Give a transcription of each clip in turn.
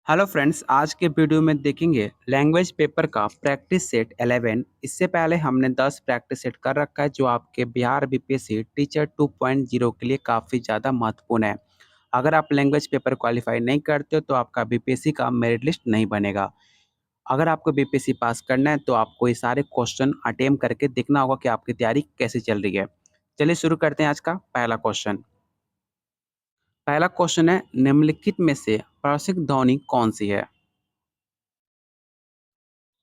Hello friends, आज के video में देखेंगे लैंग्वेज पेपर का प्रैक्टिस सेट 11। इससे पहले हमने 10 प्रैक्टिस सेट कर रखा है जो आपके बिहार बीपीएससी टीचर 2.0 के लिए काफ़ी ज़्यादा महत्वपूर्ण है। अगर आप लैंग्वेज पेपर क्वालिफाई नहीं करते हो तो आपका बीपीएससी का मेरिट लिस्ट नहीं बनेगा। अगर आपको बीपीएससी पास करना है तो आपको ये सारे क्वेश्चन अटेम्प्ट करके देखना होगा कि आपकी तैयारी कैसे चल रही है। चलिए शुरू करते हैं आज का पहला क्वेश्चन। पहला क्वेश्चन है, निम्नलिखित में से प्रासंगिक ध्वनि कौन सी है?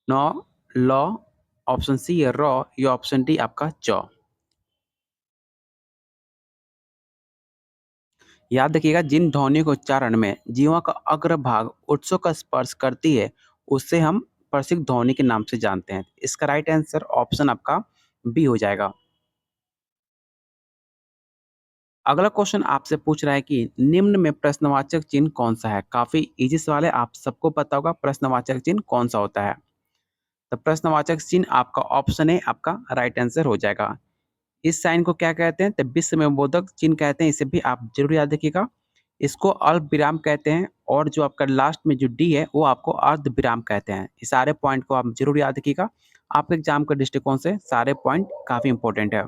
नौ, लौ, ऑप्शन सी है रॉ या ऑप्शन डी आपका चौ। याद रखिएगा, जिन ध्वनियों के उच्चारण में जीवा का अग्रभाग ओठों का स्पर्श करती है उससे हम प्रसिद्ध ध्वनि के नाम से जानते हैं। इसका राइट आंसर ऑप्शन आपका बी हो जाएगा। अगला क्वेश्चन आपसे पूछ रहा है कि निम्न में प्रश्नवाचक चिन्ह कौन सा है? काफी इजी सवाल है, आप सबको पता होगा प्रश्नवाचक चिन्ह कौन सा होता है। तो प्रश्नवाचक चिन्ह आपका ऑप्शन ए आपका राइट आंसर हो जाएगा। इस साइन को क्या कहते हैं? तो विश्व में बोधक चिन्ह कहते हैं। इसे भी आप जरूर याद रखिएगा। इसको अल्प विराम कहते हैं और जो आपका लास्ट में जो डी है वो आपको अर्ध विराम कहते हैं। इस सारे पॉइंट को आप जरूर याद रखिएगा। आपके एग्जाम के दृष्टिकोण से सारे पॉइंट काफी इंपॉर्टेंट है।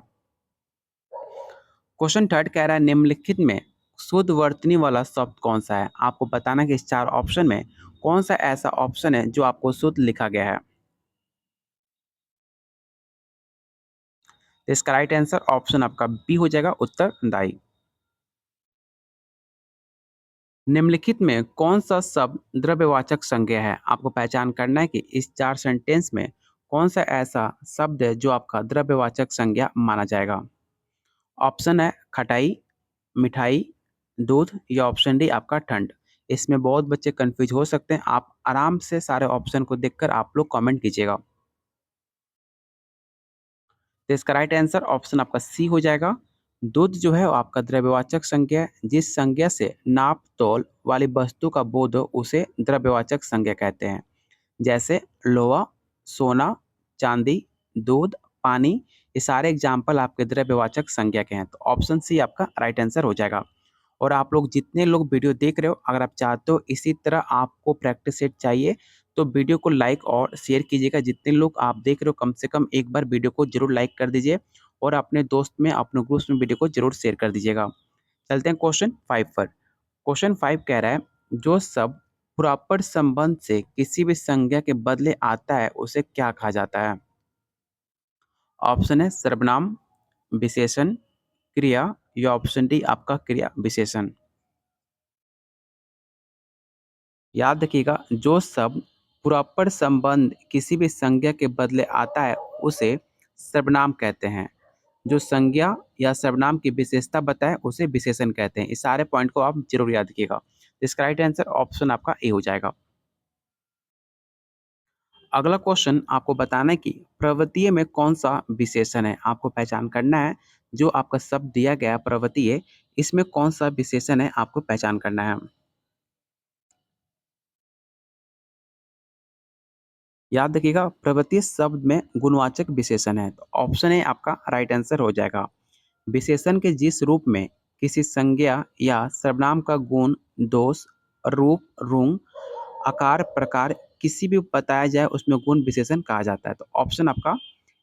क्वेश्चन थर्ड कह रहा है, निम्नलिखित में शुद्ध वर्तनी वाला शब्द कौन सा है? आपको बताना कि इस चार ऑप्शन में कौन सा ऐसा ऑप्शन है जो आपको शुद्ध लिखा गया है। तो इसका राइट आंसर ऑप्शन आपका बी हो जाएगा, उत्तरदायी। निम्नलिखित में कौन सा शब्द द्रव्यवाचक संज्ञा है? आपको पहचान करना है कि इस चार सेंटेंस में कौन सा ऐसा शब्द है जो आपका द्रव्यवाचक संज्ञा माना जाएगा। ऑप्शन है खटाई, मिठाई, दूध या ऑप्शन डी आपका ठंड। इसमें बहुत बच्चे कंफ्यूज हो सकते हैं। आप आराम से सारे ऑप्शन को देखकर आप लोग कमेंट कीजिएगा। तो इसका राइट आंसर ऑप्शन आपका सी हो जाएगा। दूध जो है वो आपका द्रव्यवाचक संज्ञा है। जिस संज्ञा से नाप तोल वाली वस्तु का बोध हो उसे द्रव्यवाचक संज्ञा कहते हैं। जैसे लोहा, सोना, चांदी, दूध, पानी, ये सारे एग्जाम्पल आपके द्रव्यवाचक संज्ञा के हैं। तो ऑप्शन सी आपका राइट आंसर हो जाएगा। और आप लोग जितने लोग वीडियो देख रहे हो, अगर आप चाहते हो इसी तरह आपको प्रैक्टिस सेट चाहिए तो वीडियो को लाइक और शेयर कीजिएगा। जितने लोग आप देख रहे हो कम से कम एक बार वीडियो को जरूर लाइक कर दीजिए और अपने दोस्त में, अपने ग्रुप्स में वीडियो को जरूर शेयर कर दीजिएगा। चलते हैं क्वेश्चन 5 पर। क्वेश्चन 5 कह रहा है, जो शब्द प्रॉपर संबंध से किसी भी संज्ञा के बदले आता है उसे क्या कहा जाता है? ऑप्शन है सर्वनाम, विशेषण, क्रिया या ऑप्शन डी आपका क्रिया विशेषण। याद रखिएगा, जो शब्द प्रॉपर संबंध किसी भी संज्ञा के बदले आता है उसे सर्वनाम कहते हैं। जो संज्ञा या सर्वनाम की विशेषता बताए उसे विशेषण कहते हैं। इस सारे पॉइंट को आप जरूर याद रखिएगा। इसका राइट आंसर ऑप्शन आपका ए हो जाएगा। अगला क्वेश्चन आपको बताना है कि प्रवृत्तीय में कौन सा विशेषण है? आपको पहचान करना है। जो आपका शब्द दिया गया प्रवृत्तीय, इसमें कौन सा विशेषण है आपको पहचान करना है। याद रखिएगा, प्रवृत्तीय शब्द में गुणवाचक विशेषण है। तो ऑप्शन ए आपका राइट आंसर हो जाएगा। विशेषण के जिस रूप में किसी संज्ञा या सर्वनाम का गुण, दोष, रूप, रुंग, आकार, प्रकार किसी भी बताया जाए उसमें गुण विशेषण कहा जाता है। तो ऑप्शन आपका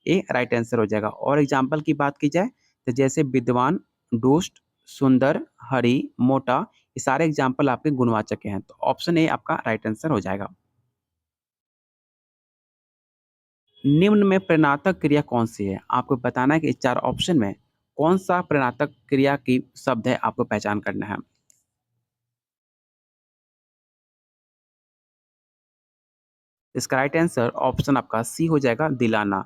ए राइट आंसर हो जाएगा। और एग्जाम्पल की बात की जाए तो जैसे विद्वान, दुष्ट, सुंदर, हरि, मोटा, ये सारे एग्जाम्पल आपके गुणवाचक हैं। तो ऑप्शन ए आपका राइट आंसर हो जाएगा। निम्न में प्रेरणात्मक क्रिया कौन सी है? आपको बताना है कि इस चार ऑप्शन में कौन सा प्रेरणात्मक क्रिया की शब्द है, आपको पहचान करना है। इसका राइट आंसर ऑप्शन आपका सी हो जाएगा, दिलाना।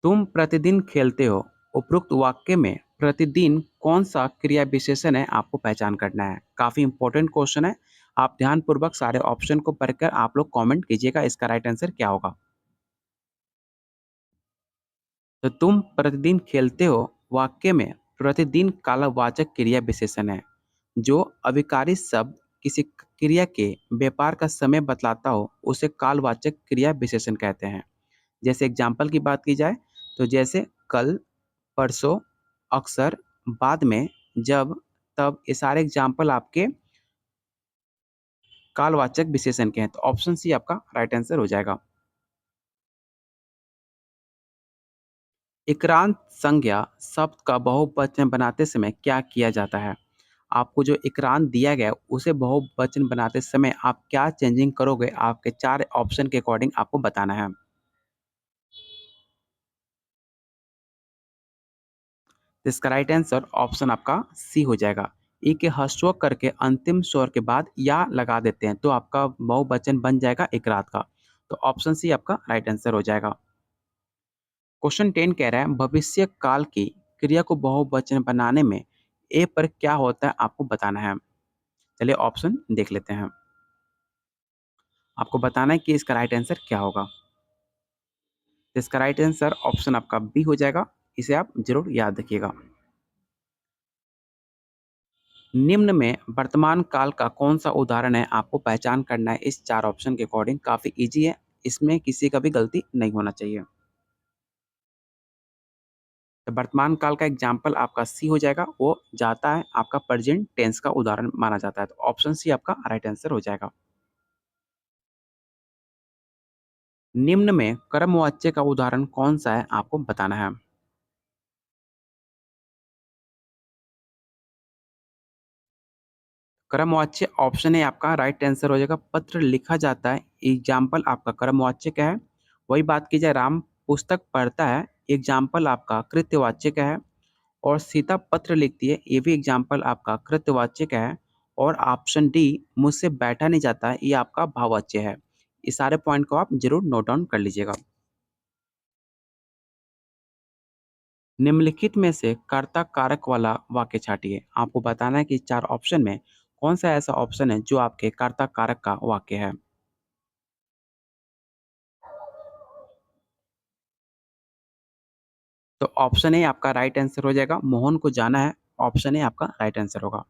तुम प्रतिदिन खेलते हो, उपरोक्त वाक्य में प्रतिदिन कौन सा क्रिया विशेषण है, आपको पहचान करना है। काफी इंपॉर्टेंट क्वेश्चन है। आप ध्यानपूर्वक सारे ऑप्शन को पढ़कर आप लोग कमेंट कीजिएगा इसका राइट आंसर क्या होगा। तो तुम प्रतिदिन खेलते हो वाक्य में प्रतिदिन कालवाचक क्रिया विशेषण है। जो अविकारी शब्द किसी क्रिया के व्यापार का समय बतलाता हो उसे कालवाचक क्रिया विशेषण कहते हैं। जैसे एग्जाम्पल की बात की जाए तो जैसे कल, परसों, अक्सर, बाद में, जब, तब ये सारे एग्जाम्पल आपके कालवाचक विशेषण के हैं। तो ऑप्शन सी आपका राइट आंसर हो जाएगा। इक्रांत संज्ञा शब्द का बहुवचन बनाते समय क्या किया जाता है? आपको जो इक्रांत दिया गया है, उसे बहुवचन बनाते समय आप क्या चेंजिंग करोगे? आपके 4 ऑप्शन के अकॉर्डिंग आपको बताना है। तो इसका राइट आंसर ऑप्शन आपका सी हो जाएगा। ई के ह्रस्व करके अंतिम स्वर के बाद या लगा देते हैं, तो आपका बहुवचन बन जाएगा इकरात का। तो ऑप्शन सी आपका राइट आंसर हो जाएगा। क्वेश्चन 10 कह रहा है भविष्य काल की क्रिया को बहुवचन बनाने में ए पर क्या होता है आपको बताना है। चलिए ऑप्शन देख लेते हैं। आपको बताना है कि इसका राइट आंसर क्या होगा। तो इसका राइट आंसर ऑप्शन आपका बी हो जाएगा। इसे आप जरूर याद रखिएगा। निम्न में वर्तमान काल का कौन-सा उदाहरण है आपको पहचान करना है इस 4 ऑप्शन के अकॉर्डिंग। काफ़ी ईज़ी है, इसमें किसी का भी गलती नहीं होना चाहिए। तो वर्तमान काल का एग्ज़ाम्पल आपका सी हो जाएगा, वो जाता है आपका प्रेज़ेंट टेंस का उदाहरण माना जाता है। तो ऑप्शन सी आपका राइट आंसर हो जाएगा। निम्न में कर्मवाच्य का उदाहरण कौन-सा है आपको बताना है। कर्मवाच्य ऑप्शन ए आपका राइट आंसर हो जाएगा। पत्र लिखा जाता है, एग्ज़ाम्पल आपका कर्मवाच्य का है। वही बात की जाए राम पुस्तक पढ़ता है, एग्ज़ाम्पल आपका कृत्यवाच्य का है। और सीता पत्र लिखती है, ये भी एग्जाम्पल आपका कृत्यवाच्य का है। और ऑप्शन डी मुझसे बैठा नहीं जाता है, ये आपका भाववाच्य है। ये सारे पॉइंट को आप जरूर नोट डाउन कर लीजिएगा। निम्नलिखित में से कर्ता कारक वाला वाक्य छाटिए। आपको बताना है कि 4 ऑप्शन में कौन सा ऐसा ऑप्शन है जो आपके कर्ता कारक का वाक्य है। तो ऑप्शन ए आपका राइट आंसर हो जाएगा। मोहन को जाना है, ऑप्शन ए आपका राइट आंसर होगा।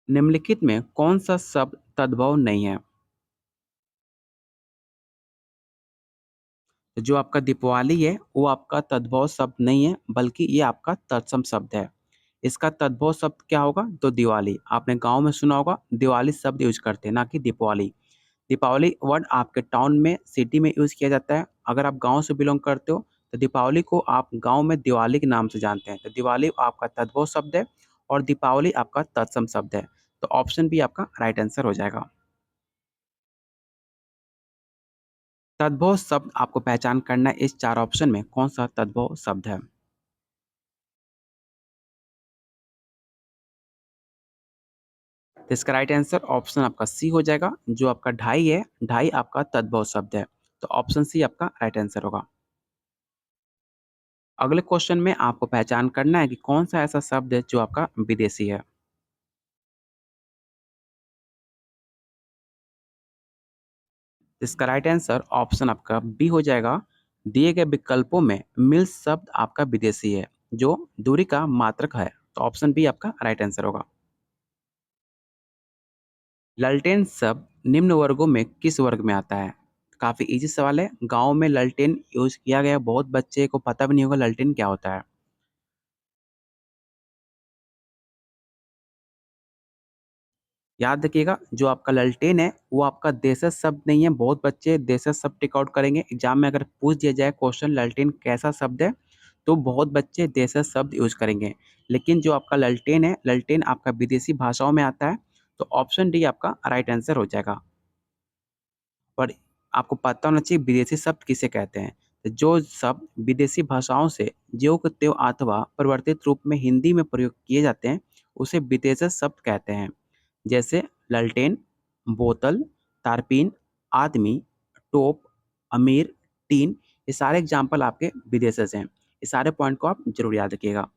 निम्नलिखित में कौन सा शब्द तद्भव नहीं है। तो जो आपका दीपावली है, वो आपका तद्भव शब्द नहीं है, बल्कि ये आपका तत्सम शब्द है। इसका तद्भव शब्द क्या होगा? तो दिवाली। आपने गाँव में सुना होगा, दिवाली शब्द यूज़ करते हैं, ना कि दीपावली। दीपावली वर्ड आपके टाउन में, सिटी में यूज़ किया जाता है। अगर आप गाँव से बिलॉन्ग करते हो, तो दीपावली को आप गाँव में दिवाली के नाम से जानते हैं। तो दिवाली आपका तद्भव शब्द है और दीपावली आपका तत्सम शब्द है। तो ऑप्शन बी आपका राइट आंसर हो जाएगा। तद्भव शब्द आपको पहचान करना है इस 4 ऑप्शन में कौन-सा तद्भव शब्द है। तो इसका राइट आंसर ऑप्शन आपका सी हो जाएगा। जो आपका ढाई है, ढाई आपका तद्भव शब्द है। तो ऑप्शन सी आपका राइट आंसर होगा। अगले क्वेश्चन में आपको पहचान करना है कि कौन-सा ऐसा शब्द है जो आपका विदेशी है। इसका राइट आंसर ऑप्शन आपका बी हो जाएगा। दिए गए विकल्पों में मिल शब्द आपका विदेशी है, जो दूरी का मात्रक है। तो ऑप्शन बी आपका राइट आंसर होगा। ललटेन शब्द निम्न वर्गों में किस वर्ग में आता है? काफ़ी ईज़ी सवाल है। गाँव में ललटेन यूज़ किया गया, बहुत बच्चे को पता भी नहीं होगा ललटेन क्या होता है। याद रखिएगा, जो आपका ललटेन है, वो आपका देशज शब्द नहीं है। बहुत बच्चे देशज शब्द टिक आउट करेंगे। एग्ज़ाम में अगर पूछ दिया जाए क्वेश्चन ललटेन कैसा शब्द है, तो बहुत बच्चे देशज शब्द यूज़ करेंगे। लेकिन जो आपका ललटेन है, ललटेन आपका विदेशी भाषाओं में आता है। तो ऑप्शन डी आपका राइट आंसर हो जाएगा। और आपको पता होना चाहिए विदेशी शब्द किसे कहते हैं। तो जो शब्द विदेशी भाषाओं से ज्यों के त्यों अथवा परिवर्तित रूप में हिंदी में प्रयोग किए जाते हैं, उसे विदेशज शब्द कहते हैं। जैसे ललटेन, बोतल, तारपीन, आदमी, टोप, अमीर, टीन, ये सारे एग्जाम्पल आपके विदेशज हैं। ये सारे पॉइंट को आप ज़रूर याद रखिएगा।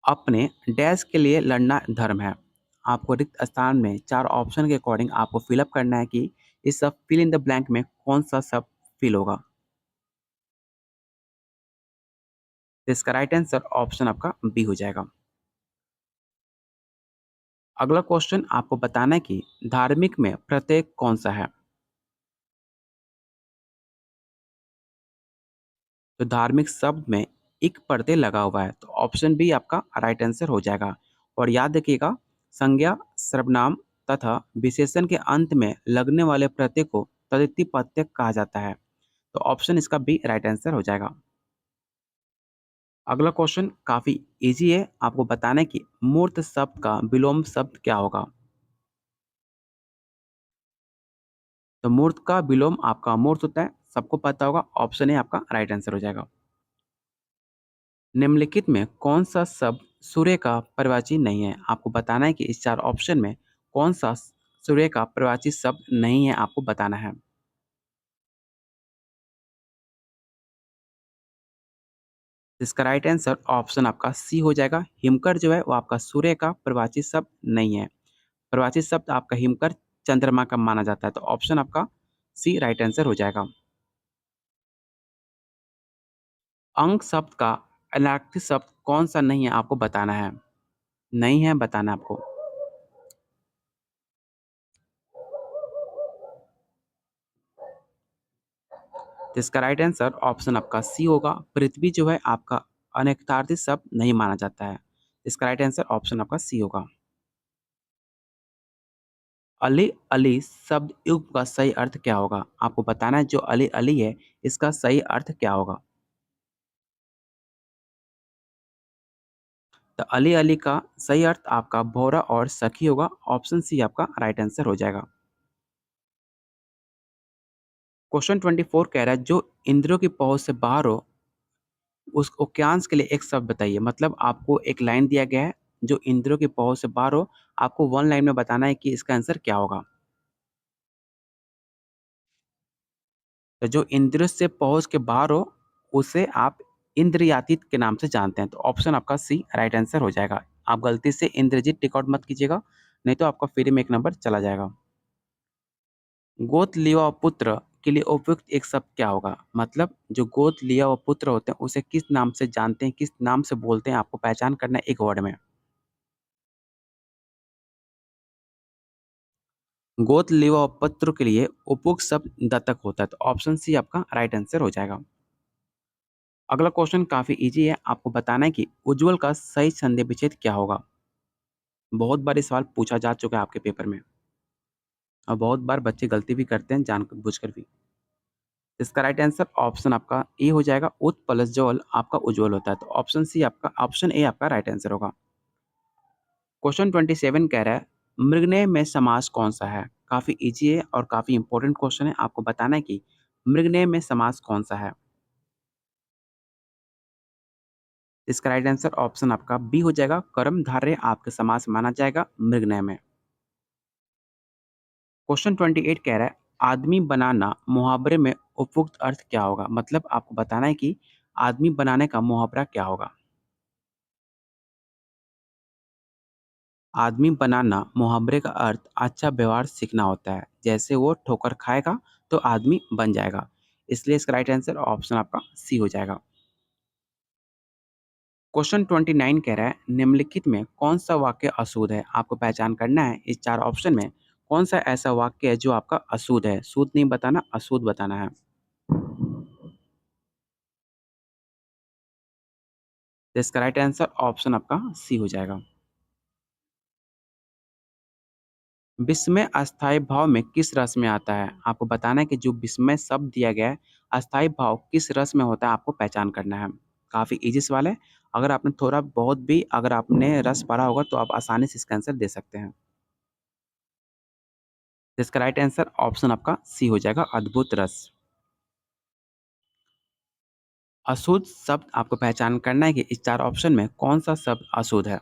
अपने डैश के लिए लड़ना धर्म है। आपको रिक्त स्थान में 4 ऑप्शन के अकॉर्डिंग आपको फिल अप करना है कि इस सब फिल इन द ब्लैंक में कौन-सा शब्द फिल होगा। तो इसका राइट आंसर ऑप्शन आपका बी हो जाएगा। अगला क्वेश्चन आपको बताना है कि धार्मिक में प्रत्येक कौन-सा है? तो धार्मिक शब्द में एक पर्दे लगा हुआ है, तो ऑप्शन बी आपका राइट आंसर हो जाएगा। और याद रखिएगा, संज्ञा, सर्वनाम तथा विशेषण के अंत में लगने वाले प्रत्यय को तद्धित प्रत्यय कहा जाता है। तो ऑप्शन इसका बी राइट आंसर हो जाएगा। अगला क्वेश्चन काफी इजी है, आपको बताना है कि मूर्त शब्द का विलोम शब्द क्या होगा। तो मूर्त का विलोम आपका मूर्त होता है, सबको पता होगा, ऑप्शन ए आपका राइट आंसर हो जाएगा। निम्नलिखित में कौन सा शब्द सूर्य का पर्यायवाची नहीं है। आपको बताना है कि इस चार ऑप्शन में कौन सा सूर्य का पर्यायवाची शब्द नहीं है, आपको बताना है। इसका राइट आंसर ऑप्शन आपका सी हो जाएगा। हिमकर जो है वो आपका सूर्य का पर्यायवाची शब्द नहीं है। पर्यायवाची शब्द आपका हिमकर चंद्रमा का माना जाता है, तो ऑप्शन आपका सी राइट आंसर हो जाएगा। अंक शब्द का अनारक्षित शब्द कौन सा नहीं है, आपको बताना है। नहीं है, बताना है आपको। तो इसका राइट आंसर ऑप्शन आपका सी होगा। पृथ्वी जो है आपका अनेकार्थी शब्द नहीं माना जाता है। इसका राइट आंसर ऑप्शन आपका सी होगा। अली अली शब्द युग का सही अर्थ क्या होगा। आपको बताना है जो अली अली है इसका सही अर्थ क्या होगा। तो अली अली का सही अर्थ आपका भौरा और सखी होगा। ऑप्शन सी आपका राइट आंसर हो जाएगा। क्वेश्चन 24 कह रहा है जो इंद्रियों की पहुंच से बाहर हो उस वाक्यांश के लिए एक शब्द बताइए। मतलब आपको एक लाइन दिया गया है, जो इंद्रियों की पहुंच से बाहर हो, आपको वन लाइन में बताना है कि इसका आंसर क्या होगा। तो जो इंद्रियों से पहुंच के बाहर हो उसे आप इंद्रियातीत के नाम से जानते हैं। तो ऑप्शन आपका सी राइट आंसर हो जाएगा। आप गलती से इंद्रजीत टिक आउट मत कीजिएगा, नहीं तो आपका फ्री में एक नंबर चला जाएगा। गोद लिया हुआ पुत्र के लिए उपयुक्त एक शब्द क्या होगा। मतलब जो गोद लिया हुआ पुत्र होते हैं उसे किस नाम से जानते हैं, किस नाम से बोलते हैं, आपको पहचान करना है एक वर्ड में। गोद लिया हुआ पुत्र के लिए उपयुक्त शब्द दत्तक होता है। तो ऑप्शन सी आपका राइट आंसर हो जाएगा। अगला क्वेश्चन काफी इजी है, आपको बताना है कि उज्जवल का सही संधि विच्छेद क्या होगा। बहुत बार ये सवाल पूछा जा चुका है आपके पेपर में और बहुत बार बच्चे गलती भी करते हैं जानबूझकर भी। इसका राइट आंसर ऑप्शन आपका ए हो जाएगा। उत प्लस जवल आपका उज्जवल होता है। तो ऑप्शन ए आपका राइट आंसर होगा। क्वेश्चन 27 कह रहा है मृगनय में समास कौन सा है। काफी इजी है और काफी इंपॉर्टेंट क्वेश्चन है, आपको बताना है कि मृगनय में समास कौन सा है। इसका राइट आंसर ऑप्शन आपका बी हो जाएगा। कर्मधारय आपके समास माना जाएगा मृगनय में। क्वेश्चन 28 कह रहा है आदमी बनाना मुहावरे में उपयुक्त अर्थ क्या होगा। मतलब आपको बताना है कि आदमी बनाने का मुहावरा क्या होगा। आदमी बनाना मुहावरे का अर्थ अच्छा व्यवहार सीखना होता है। जैसे वो ठोकर खाएगा तो आदमी बन जाएगा। इसलिए इसका राइट आंसर ऑप्शन आपका सी हो जाएगा। क्वेश्चन 29 कह रहा है निम्नलिखित में कौन सा वाक्य अशुद्ध है। आपको पहचान करना है इस चार ऑप्शन में कौन सा ऐसा वाक्य है जो आपका अशुद्ध है। शुद्ध नहीं बताना, अशुद्ध बताना है। तो इसका राइट आंसर ऑप्शन आपका सी हो जाएगा। विस्मय अस्थायी भाव में किस रस में आता है। आपको बताना है कि जो विस्मय शब्द दिया गया है अस्थायी भाव किस रस में होता है, आपको पहचान करना है। काफी इजी सवाल है, अगर आपने थोड़ा बहुत भी अगर आपने रस पढ़ा होगा तो आप आसानी से इसका आंसर दे सकते हैं। तो इसका राइट आंसर ऑप्शन आपका सी हो जाएगा, अद्भुत रस। अशुद्ध शब्द आपको पहचान करना है कि इस चार ऑप्शन में कौन सा शब्द अशुद्ध है।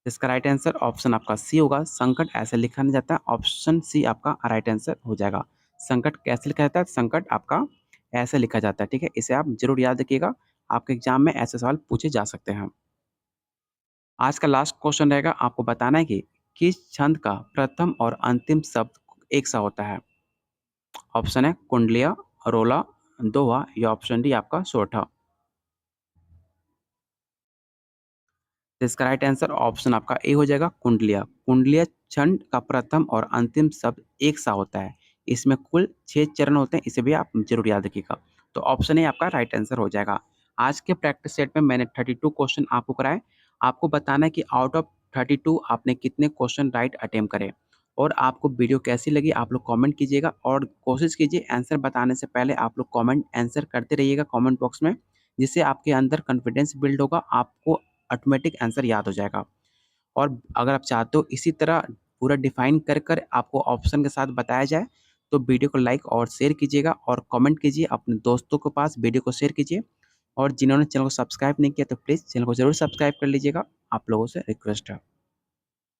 इसका राइट आंसर ऑप्शन आपका सी होगा। संकट ऐसे लिखा नहीं जाता, ऑप्शन सी आपका राइट आंसर हो जाएगा। संकट कैसे लिखा जाता है, संकट आपका ऐसे लिखा जाता है। ठीक है, इसे आप जरूर याद रखिएगा, आपके एग्जाम में ऐसे सवाल पूछे जा सकते हैं। आज का लास्ट क्वेश्चन रहेगा, आपको बताना है कि किस छंद का प्रथम और अंतिम शब्द एक सा होता है। ऑप्शन है कुंडलिया, रोला, दोहा या ऑप्शन डी आपका सोरठा। तो इसका राइट आंसर ऑप्शन आपका ए हो जाएगा, कुंडलिया। कुंडलिया छंद का प्रथम और अंतिम शब्द एक सा होता है। इसमें कुल 6 चरण होते हैं, इसे भी आप ज़रूर याद रखिएगा। तो ऑप्शन ए आपका राइट आंसर हो जाएगा। आज के प्रैक्टिस सेट में मैंने 32 क्वेश्चन आपको कराए। आपको बताना है कि आउट ऑफ 32 आपने कितने क्वेश्चन राइट अटेम्प्ट करे और आपको वीडियो कैसी लगी आप लोग कमेंट कीजिएगा और कोशिश कीजिए आंसर बताने से पहले आप लोग कमेंट आंसर करते रहिएगा कमेंट बॉक्स में, जिससे आपके अंदर कॉन्फिडेंस बिल्ड होगा, आपको ऑटोमेटिक आंसर याद हो जाएगा। और अगर आप चाहते हो इसी तरह पूरा डिफाइन कर आपको ऑप्शन के साथ बताया जाए, तो वीडियो को लाइक और शेयर कीजिएगा और कमेंट कीजिए, अपने दोस्तों के पास वीडियो को शेयर कीजिए और जिन्होंने चैनल को सब्सक्राइब नहीं किया तो प्लीज़ चैनल को ज़रूर सब्सक्राइब कर लीजिएगा, आप लोगों से रिक्वेस्ट है।